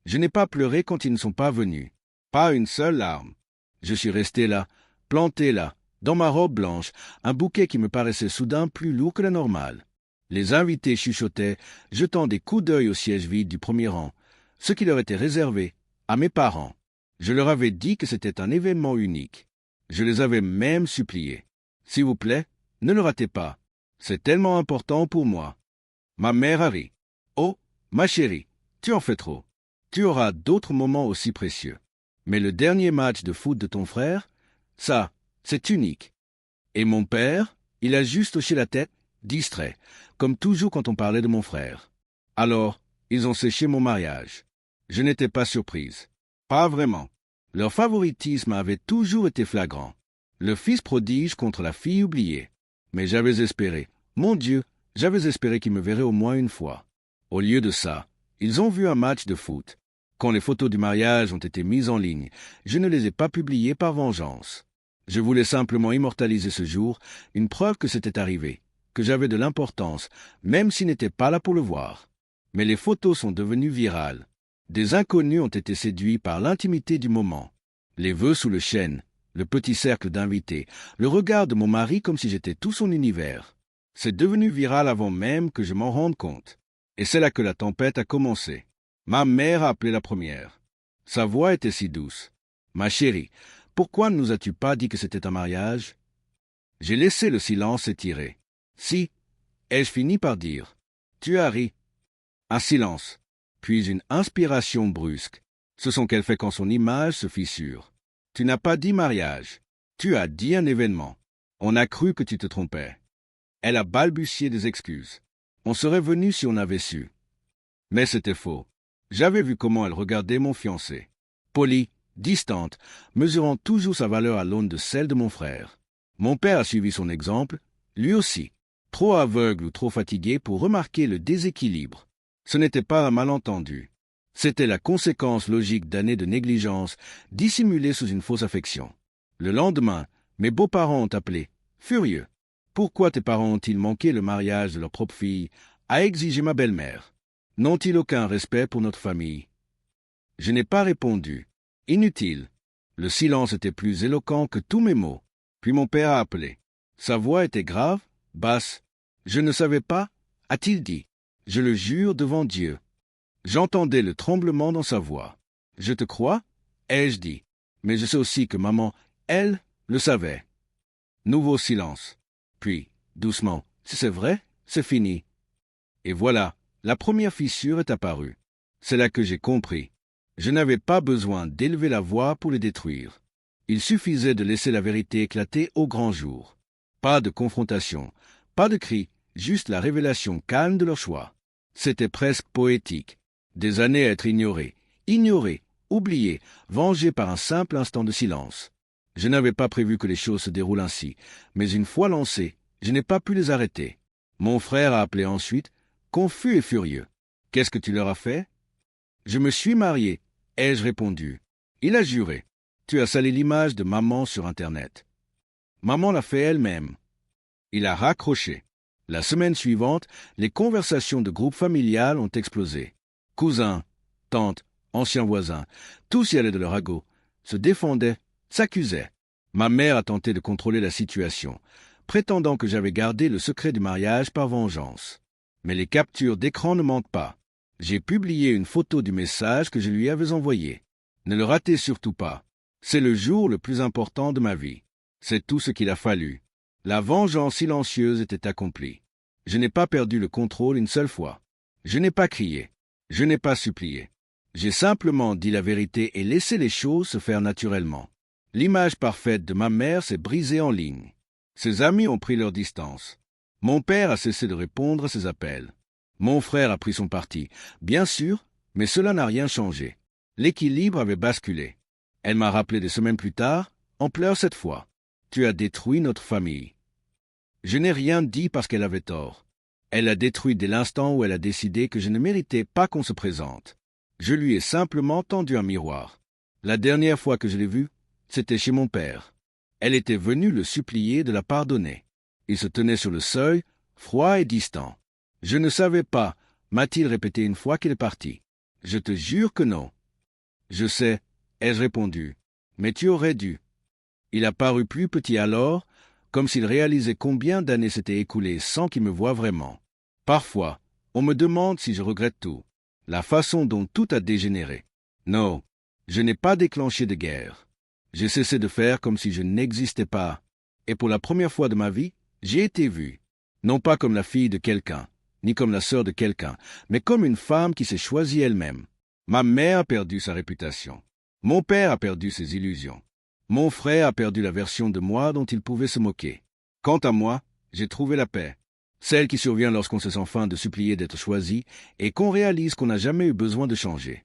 Je n'ai pas pleuré quand ils ne sont pas venus. Pas une seule larme. Je suis resté là, planté là, dans ma robe blanche, un bouquet qui me paraissait soudain plus lourd que la normale. Les invités chuchotaient, jetant des coups d'œil au siège vide du premier rang, ce qui leur était réservé, à mes parents. Je leur avais dit que c'était un événement unique. Je les avais même suppliés. S'il vous plaît, ne le ratez pas. C'est tellement important pour moi. Ma mère a ri. Oh, ma chérie, tu en fais trop. Tu auras d'autres moments aussi précieux. Mais le dernier match de foot de ton frère, ça, c'est unique. Et mon père, il a juste hoché la tête, distrait, comme toujours quand on parlait de mon frère. Alors, ils ont séché mon mariage. Je n'étais pas surprise. Pas vraiment. Leur favoritisme avait toujours été flagrant. Le fils prodige contre la fille oubliée. Mais j'avais espéré, mon Dieu, j'avais espéré qu'ils me verraient au moins une fois. Au lieu de ça, ils ont vu un match de foot. Quand les photos du mariage ont été mises en ligne, je ne les ai pas publiées par vengeance. Je voulais simplement immortaliser ce jour, une preuve que c'était arrivé, que j'avais de l'importance, même s'ils n'étaient pas là pour le voir. Mais les photos sont devenues virales. Des inconnus ont été séduits par l'intimité du moment. Les vœux sous le chêne, le petit cercle d'invités, le regard de mon mari comme si j'étais tout son univers. C'est devenu viral avant même que je m'en rende compte. Et c'est là que la tempête a commencé. Ma mère a appelé la première. Sa voix était si douce. « Ma chérie, pourquoi ne nous as-tu pas dit que c'était un mariage ?» J'ai laissé le silence s'étirer. « Si, ai-je fini par dire. Tu as ri. » Un silence, puis une inspiration brusque. Ce son qu'elle fait quand son image se fissure. « Tu n'as pas dit mariage. Tu as dit un événement. On a cru que tu te trompais. » Elle a balbutié des excuses. On serait venu si on avait su. Mais c'était faux. J'avais vu comment elle regardait mon fiancé. Polie, distante, mesurant toujours sa valeur à l'aune de celle de mon frère. Mon père a suivi son exemple, lui aussi, trop aveugle ou trop fatigué pour remarquer le déséquilibre. Ce n'était pas un malentendu. C'était la conséquence logique d'années de négligence dissimulée sous une fausse affection. Le lendemain, mes beaux-parents ont appelé, furieux. Pourquoi tes parents ont-ils manqué le mariage de leur propre fille, a exigé ma belle-mère? N'ont-ils aucun respect pour notre famille? Je n'ai pas répondu. Inutile. Le silence était plus éloquent que tous mes mots. Puis mon père a appelé. Sa voix était grave, basse. Je ne savais pas, a-t-il dit. Je le jure devant Dieu. J'entendais le tremblement dans sa voix. Je te crois, ai-je dit. Mais je sais aussi que maman, elle, le savait. Nouveau silence. Puis, doucement, si c'est vrai, c'est fini. Et voilà, la première fissure est apparue. C'est là que j'ai compris. Je n'avais pas besoin d'élever la voix pour les détruire. Il suffisait de laisser la vérité éclater au grand jour. Pas de confrontation, pas de cris, juste la révélation calme de leur choix. C'était presque poétique. Des années à être ignorées, oubliées, vengées par un simple instant de silence. Je n'avais pas prévu que les choses se déroulent ainsi, mais une fois lancées, je n'ai pas pu les arrêter. Mon frère a appelé ensuite, confus et furieux. « Qu'est-ce que tu leur as fait ?»« Je me suis marié, ai-je répondu. Il a juré. Tu as salé l'image de maman sur Internet. Maman l'a fait elle-même. Il a raccroché. La semaine suivante, les conversations de groupe familial ont explosé. Cousins, tantes, anciens voisins, tous y allaient de leur agot, se défendaient, s'accusaient. Ma mère a tenté de contrôler la situation, prétendant que j'avais gardé le secret du mariage par vengeance. Mais les captures d'écran ne mentent pas. J'ai publié une photo du message que je lui avais envoyé. Ne le ratez surtout pas. C'est le jour le plus important de ma vie. C'est tout ce qu'il a fallu. La vengeance silencieuse était accomplie. Je n'ai pas perdu le contrôle une seule fois. Je n'ai pas crié. Je n'ai pas supplié. J'ai simplement dit la vérité et laissé les choses se faire naturellement. L'image parfaite de ma mère s'est brisée en ligne. Ses amis ont pris leur distance. Mon père a cessé de répondre à ses appels. Mon frère a pris son parti, bien sûr, mais cela n'a rien changé. L'équilibre avait basculé. Elle m'a rappelé des semaines plus tard, en pleurs cette fois. Tu as détruit notre famille. Je n'ai rien dit parce qu'elle avait tort. Elle a détruit dès l'instant où elle a décidé que je ne méritais pas qu'on se présente. Je lui ai simplement tendu un miroir. La dernière fois que je l'ai vue, c'était chez mon père. Elle était venue le supplier de la pardonner. Il se tenait sur le seuil, froid et distant. « Je ne savais pas », m'a-t-il répété une fois qu'il est parti. « Je te jure que non. Je sais, ai-je répondu. Mais tu aurais dû. Il a paru plus petit alors, comme s'il réalisait combien d'années s'étaient écoulées sans qu'il me voie vraiment. Parfois, on me demande si je regrette tout, la façon dont tout a dégénéré. Non, je n'ai pas déclenché de guerre. J'ai cessé de faire comme si je n'existais pas, et pour la première fois de ma vie, j'ai été vu, non pas comme la fille de quelqu'un, ni comme la sœur de quelqu'un, mais comme une femme qui s'est choisie elle-même. Ma mère a perdu sa réputation. Mon père a perdu ses illusions. Mon frère a perdu la version de moi dont il pouvait se moquer. Quant à moi, j'ai trouvé la paix. Celle qui survient lorsqu'on se sent enfin de supplier d'être choisi et qu'on réalise qu'on n'a jamais eu besoin de changer.